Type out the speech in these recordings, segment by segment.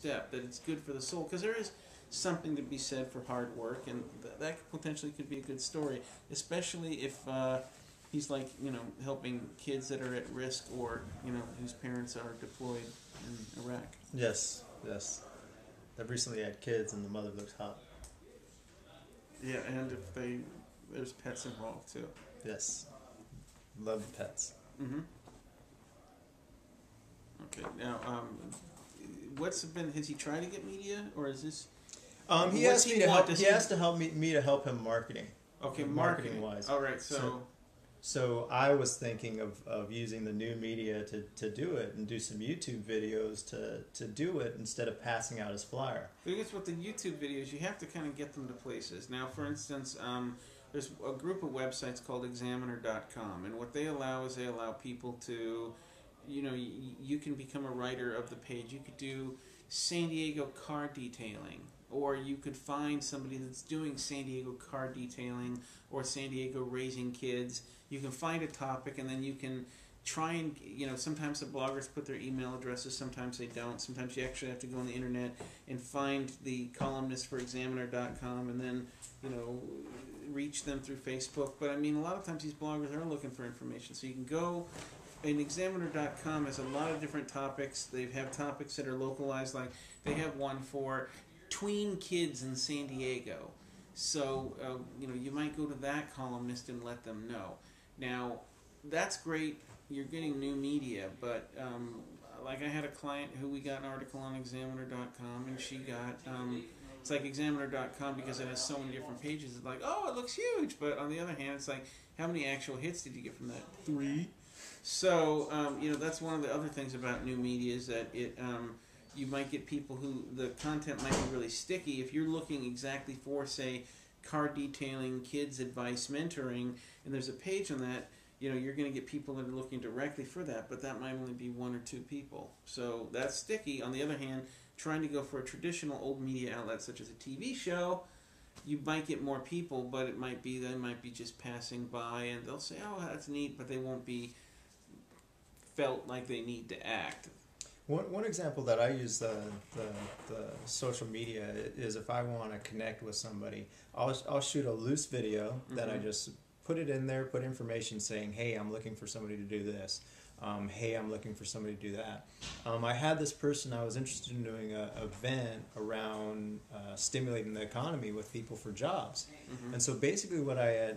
step, that it's good for the soul, because there is something to be said for hard work, and that potentially could be a good story, especially if he's like, helping kids that are at risk, or whose parents are deployed in Iraq. Yes, yes. I've recently had kids, and the mother looks hot. Yeah, and if there's pets involved too. Yes, love pets. Mm-hmm. Okay, now, has he tried to get media, or is this? He has to help me to help him marketing. Okay, marketing wise. All right, so I was thinking of using the new media to do it, and do some YouTube videos to do it, instead of passing out his flyer. I guess with the YouTube videos, you have to kind of get them to places. Now, for instance, there's a group of websites called Examiner.com, and what they allow is people to, you can become a writer of the page. You could do San Diego car detailing, or you could find somebody that's doing San Diego car detailing or San Diego raising kids. You can find a topic, and then you can try and, sometimes the bloggers put their email addresses, sometimes they don't. Sometimes you actually have to go on the internet and find the columnist for Examiner.com, and then, reach them through Facebook. But I mean, a lot of times these bloggers are looking for information, so you can go. And Examiner.com has a lot of different topics. They have topics that are localized, like they have one for tween kids in San Diego. So, you might go to that columnist and let them know. Now, that's great. You're getting new media, but like I had a client who we got an article on Examiner.com, and she got, it's like Examiner.com, because it has so many different pages. It's like, oh, it looks huge. But on the other hand, it's like, how many actual hits did you get from that? 3. So, that's one of the other things about new media, is that it, you might get people who, the content might be really sticky. If you're looking exactly for, say, car detailing, kids advice, mentoring, and there's a page on that, you're going to get people that are looking directly for that, but that might only be 1 or 2 people. So that's sticky. On the other hand, trying to go for a traditional old media outlet such as a TV show, you might get more people, but they might be just passing by, and they'll say, oh, that's neat, but they won't be felt like they need to act. One example that I use the social media is, if I want to connect with somebody, I'll shoot a loose video that I just put it in there, put information saying, hey, I'm looking for somebody to do this. Hey, I'm looking for somebody to do that. I had this person, I was interested in doing an event around stimulating the economy with people for jobs. And so basically what I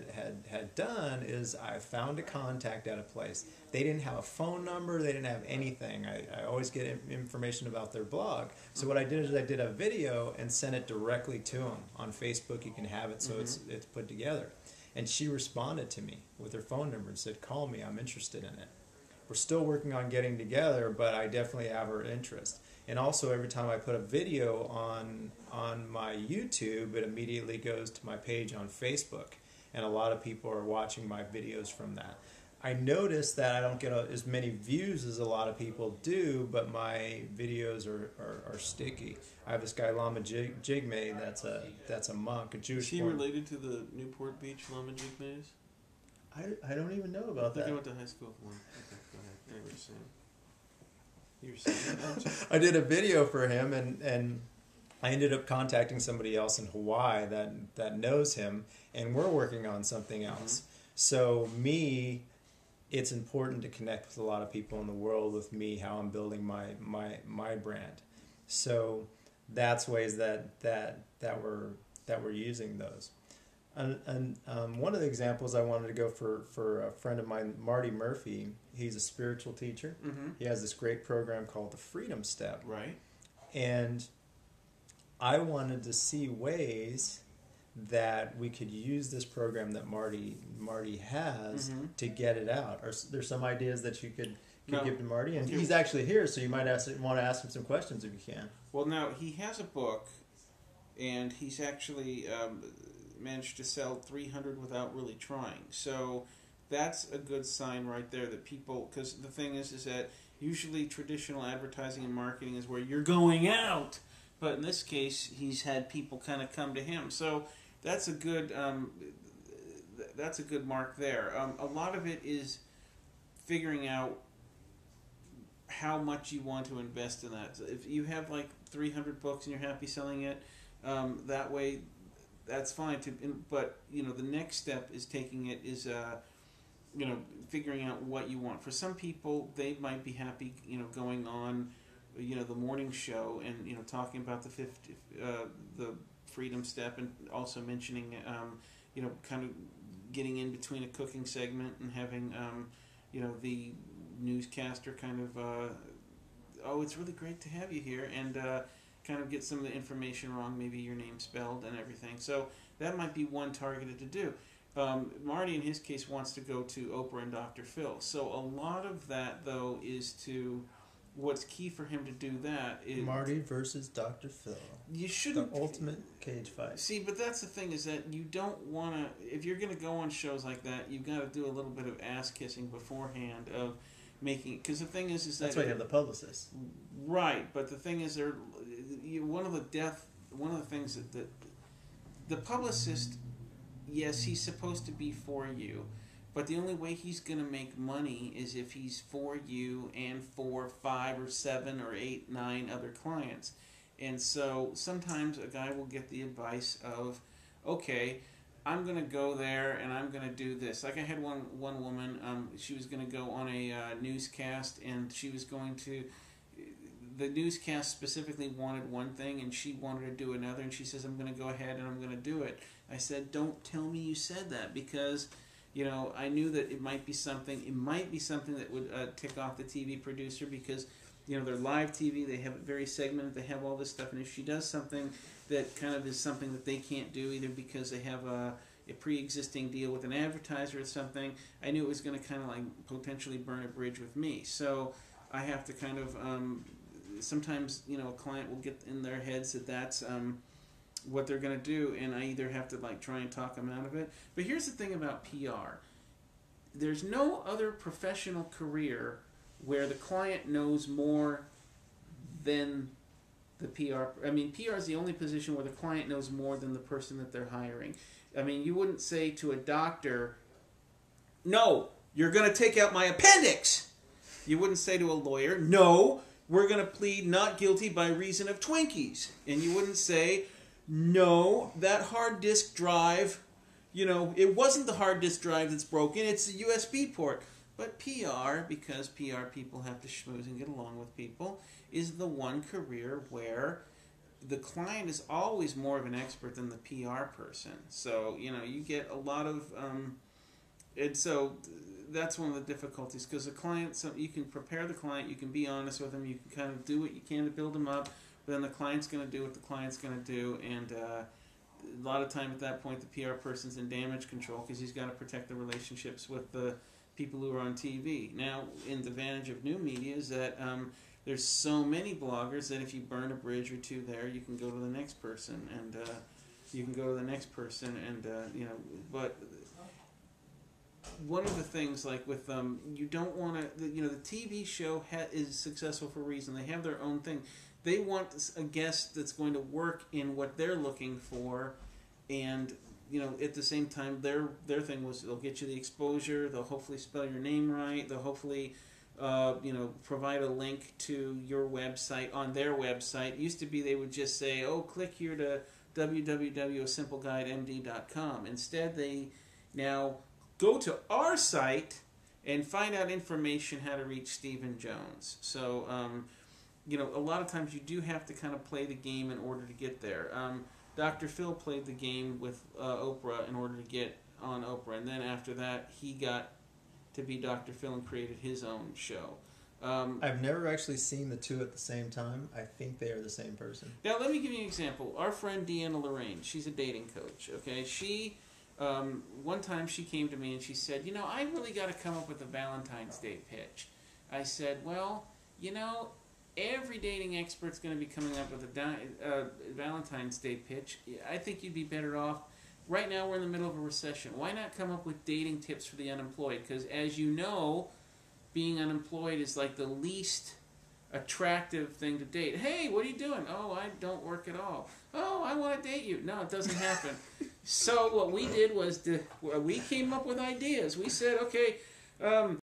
had done is I found a contact at a place. They didn't have a phone number, they didn't have anything. I always get information about their blog. So what I did is I did a video and sent it directly to them. On Facebook you can have it, so it's put together. And she responded to me with her phone number and said, call me, I'm interested in it. We're still working on getting together, but I definitely have her interest. And also, every time I put a video on my YouTube, it immediately goes to my page on Facebook. And a lot of people are watching my videos from that. I noticed that I don't get as many views as a lot of people do, but my videos are sticky. I have this guy, Lama Jigme, that's a monk, a Jewish monk. Is he related to the Newport Beach Lama Jigmes? I don't even know about that. I went to high school with one. Okay, go ahead. You were saying. I did a video for him, and I ended up contacting somebody else in Hawaii that knows him, and we're working on something else. So it's important to connect with a lot of people in the world with me, how I'm building my brand. So that's ways that we're using those. And one of the examples I wanted to go for a friend of mine, Marty Murphy. He's a spiritual teacher. He has this great program called the Freedom Step. Right. And I wanted to see ways that we could use this program that Marty has to get it out. There's some ideas that you could give to Marty, and he's actually here, so you might want to ask him some questions if you can. Well, now he has a book, and he's actually managed to sell 300 without really trying. So that's a good sign right there that people, because the thing is that usually traditional advertising and marketing is where you're going out, but in this case he's had people kind of come to him. So that's a good mark there. A lot of it is figuring out how much you want to invest in that. So if you have like 300 books and you're happy selling it, that way, that's fine. But the next step is figuring out what you want. For some people, they might be happy, going on, the morning show and talking about the freedom step, and also mentioning, kind of getting in between a cooking segment and having, the newscaster kind of, oh, it's really great to have you here, and kind of get some of the information wrong, maybe your name spelled and everything. So that might be one targeted to do. Marty, in his case, wants to go to Oprah and Dr. Phil. So a lot of that, though, is what's key for him to do that is... Marty versus Dr. Phil. You shouldn't... The ultimate cage fight. See, but that's the thing, is that you don't want to... If you're going to go on shows like that, you've got to do a little bit of ass-kissing beforehand of making... Because the thing is that... That's why you have the publicist. Right, but the thing is, one of the things that the publicist... Yes, he's supposed to be for you, but the only way he's going to make money is if he's for you and for 5 or 7 or 8, 9 other clients. And so sometimes a guy will get the advice of, okay, I'm going to go there and I'm going to do this. Like I had one woman, she was going to go on a newscast, and she was going to... The newscast specifically wanted one thing, and she wanted to do another, and she says, I'm going to go ahead and I'm going to do it. I said, don't tell me you said that, because, I knew that it might be something that would tick off the TV producer, because, they're live TV, they have it very segmented, they have all this stuff, and if she does something that kind of is something that they can't do, either because they have a pre-existing deal with an advertiser or something, I knew it was going to kind of like potentially burn a bridge with me. So I have to kind of... sometimes a client will get in their heads that that's what they're going to do, and I either have to try and talk them out of it. But here's the thing about PR: there's no other professional career where the client knows more than the PR. I mean, PR is the only position where the client knows more than the person that they're hiring. I mean, you wouldn't say to a doctor, "No, you're going to take out my appendix." You wouldn't say to a lawyer, "No, we're going to plead not guilty by reason of Twinkies." And you wouldn't say, "No, that hard disk drive, it wasn't the hard disk drive that's broken, it's the USB port." But PR, because PR people have to schmooze and get along with people, is the one career where the client is always more of an expert than the PR person. So, you get a lot of... and so... That's one of the difficulties, because the client, you can prepare the client, you can be honest with them, you can kind of do what you can to build them up, but then the client's going to do what the client's going to do, and a lot of time at that point the PR person's in damage control, because he's got to protect the relationships with the people who are on TV. Now, in the advantage of new media is that there's so many bloggers that if you burn a bridge or two there, you can go to the next person, and but... One of the things, like with you don't want to, the TV show is successful for a reason. They have their own thing. They want a guest that's going to work in what they're looking for, and at the same time, their thing was they'll get you the exposure. They'll hopefully spell your name right. They'll hopefully provide a link to your website on their website. It used to be they would just say, "Oh, click here to www.simpleguidemd.com." Instead, they now go to our site and find out information how to reach Stephen Jones. So, a lot of times you do have to kind of play the game in order to get there. Dr. Phil played the game with Oprah in order to get on Oprah, and then after that, he got to be Dr. Phil and created his own show. I've never actually seen the two at the same time. I think they are the same person. Now, let me give you an example. Our friend Deanna Lorraine, she's a dating coach, okay? She... one time she came to me and she said, I really got to come up with a Valentine's Day pitch. I said, well, every dating expert's going to be coming up with a Valentine's Day pitch. I think you'd be better off. Right now we're in the middle of a recession. Why not come up with dating tips for the unemployed? Because as you know, being unemployed is like the least attractive thing to date. Hey, what are you doing? Oh, I don't work at all. Oh, I want to date you. No, it doesn't happen. So what we did was we came up with ideas. We said, okay,